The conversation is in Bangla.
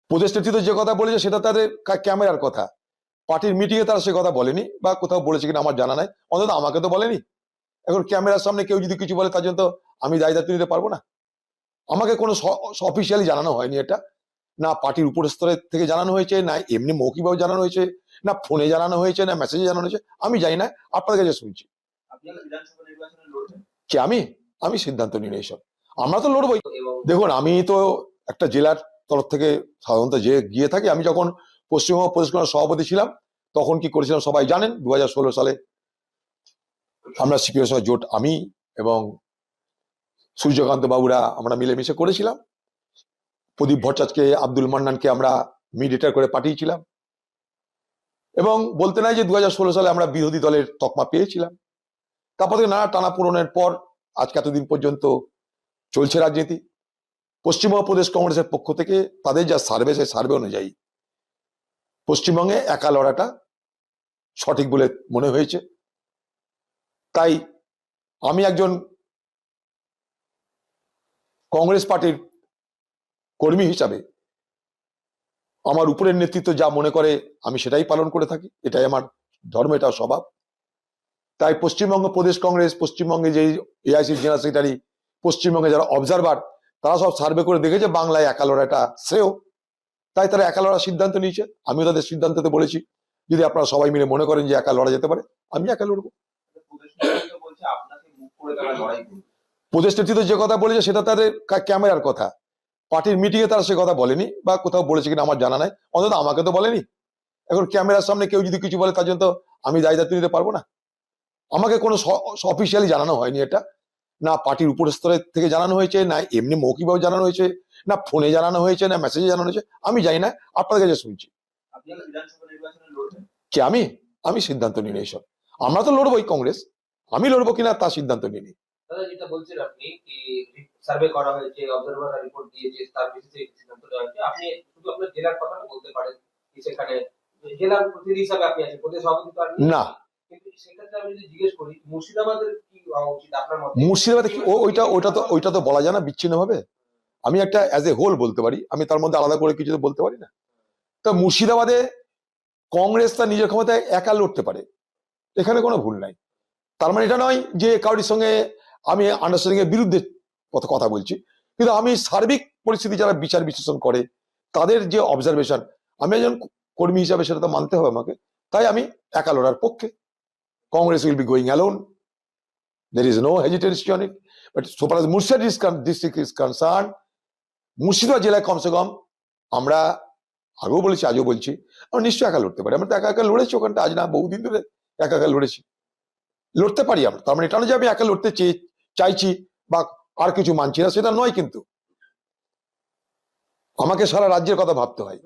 প্রদেশ নেতৃত্ব যে কথা বলেছে সেটা তাদের ক্যামেরার কথা, পার্টির মিটিং এ তারা সে কথা বলেনি বা কোথাও বলেছে কিনা আমার জানা নাই, অন্তত আমাকে তো বলেনি। এখন ক্যামেরার সামনে কেউ যদি কিছু বলে তার জন্য তো আমি দায় দায়িত্ব নিতে পারবো না। আমাকে কোনো অফিসিয়ালি জানানো হয়নি, এটা না পার্টির উপর স্তরের থেকে জানানো হয়েছে, না এমনি মৌখিকভাবে জানানো হয়েছে, না ফোনে জানানো হয়েছে, না মেসেজে জানানো হয়েছে, আমি জানি না, আপনাদের কাছে শুনছি। কি আমি আমি সিদ্ধান্ত নিই এইসব, আমরা তো লড়বই। দেখুন, আমি তো একটা জেলার তরফ থেকে সাধারণত যে গিয়ে থাকি। আমি যখন পশ্চিমবঙ্গ প্রদেশ কংগ্রেস সভাপতি ছিলাম তখন কি করেছিলাম সবাই জানেন। 2016 সালে আমরা সিপিএর সঙ্গে জোট, আমি এবং সূর্যকান্ত বাবুরা আমরা মিলেমিশে করেছিলাম। প্রদীপ ভট্টাচার্যকে, আব্দুল মান্নানকে আমরা মিডিয়েটর করে পাঠিয়েছিলাম, এবং বলতে নাই যে 2016 সালে আমরা বিরোধী দলের তকমা পেয়েছিলাম। তারপর থেকে নানা টানা পূরণের পর আজকে এতদিন পর্যন্ত চলছে রাজনীতি। পশ্চিমবঙ্গ প্রদেশ কংগ্রেসের পক্ষ থেকে তাদের যা সার্ভে, সেই সার্ভে অনুযায়ী পশ্চিমবঙ্গে একা লড়াটা সঠিক বলে মনে হয়েছে। তাই আমি একজন কংগ্রেস পার্টির কর্মী হিসাবে আমার উপরের নেতৃত্ব যা মনে করে আমি সেটাই পালন করে থাকি, এটাই আমার ধর্ম, এটা স্বভাব। তাই পশ্চিমবঙ্গ প্রদেশ কংগ্রেস, পশ্চিমবঙ্গে যে এআইসি জেনারেল সেক্রেটারি, পশ্চিমবঙ্গে যারা অবজারভার, তারা সব সার্ভে করে দেখেছে বাংলায় একা লড়াটা শ্রেয়। তাই তারা একা লড়ার সিদ্ধান্ত নিয়েছে। আমিও তাদের সিদ্ধান্ততে বলেছি যদি আপনারা সবাই মিলে মনে করেন যে একা লড়া যেতে পারে, আমি একা লড়বো। প্রদেশ নেতৃত্ব যে কথা বলেছে সেটা তাদের ক্যামেরার কথা, পার্টির মিটিং এ তারা সে কথা বলেনি বা কোথাও বলেছে কিনা আমার জানা নাই, অন্তত আমাকে তো বলেনি। এখন ক্যামেরার সামনে কেউ যদি কিছু বলে তার জন্য তো আমি দায় দায়িত্ব নিতে পারবো না। আমাকে কোনো অফিসিয়ালি জানানো হয়নি, এটা না পার্টির উপর স্তরের থেকে জানানো হয়েছে, না এমনি মৌখিকভাবে জানানো হয়েছে, না ফোনে জানানো হয়েছে, না মেসেজে জানানো হয়েছে, আমি জানি না, আপনাদের কাছে শুনছি। কি আমি সিদ্ধান্ত নিই এইসব, আমরা তো লড়বই কংগ্রেস, আমি লড়বো কিনা তার সিদ্ধান্ত নিই। দাদা, যেটা বলছেন আপনি কি সার্ভে করা হয়েছে, অবজারভাররা রিপোর্ট দিয়েছে, তার বেসিসে সিদ্ধান্ত নেওয়া হয়েছে, আপনি শুধু আপনার জেলার কথাটা বলতে পারেন কি সেখানে জেলার প্রতিনিধি হিসাবে আপনি আছেন, প্রদেশ সভাপতি তো না। কিন্তু সেক্ষেত্রে আমি যদি জিজ্ঞেস করি মুর্শিদাবাদের কি হওয়া উচিত আপনার মতে? মুর্শিদাবাদে কি ওইটা তো বলা যায় না বিচ্ছিন্ন ভাবে। আমি একটা অ্যাজ এ হোল বলতে পারি, আমি তার মধ্যে আলাদা করে কিছু বলতে পারি না। তা মুর্শিদাবাদে কংগ্রেস তার নিজের ক্ষমতায় একা লড়তে পারে, এখানে কোনো ভুল নাই। তার মানে এটা নয় যে কারোর সঙ্গে আমি আন্ডারস্ট্যান্ডিং এর বিরুদ্ধে কথা বলছি, কিন্তু আমি সার্বিক পরিস্থিতি যারা বিচার বিশ্লেষণ করে তাদের যে অবজারভেশন, আমি একজন কর্মী হিসাবে সেটা তো মানতে হবে আমাকে। তাই আমি একা লড়ার পক্ষে। Congress will be going alone, there is no hesitation on it, but so far as Murshidabad district is concerned, Murshidabad জেলায় কমসে কম আমরা আগেও বলেছি, আজও বলছি, আমরা নিশ্চয়ই একা লড়তে পারি। আমরা তো একা একা লড়েছি ওখানটা, আজ না বহুদিন ধরে একা একা লড়েছি, লড়তে পারি আমরা। তার মানে এটা নয় যে আমি একা লড়তে চাইছি বা আর কিছু মানছি না, সেটা নয়। কিন্তু আমাকে সারা রাজ্যের কথা ভাবতে হয়।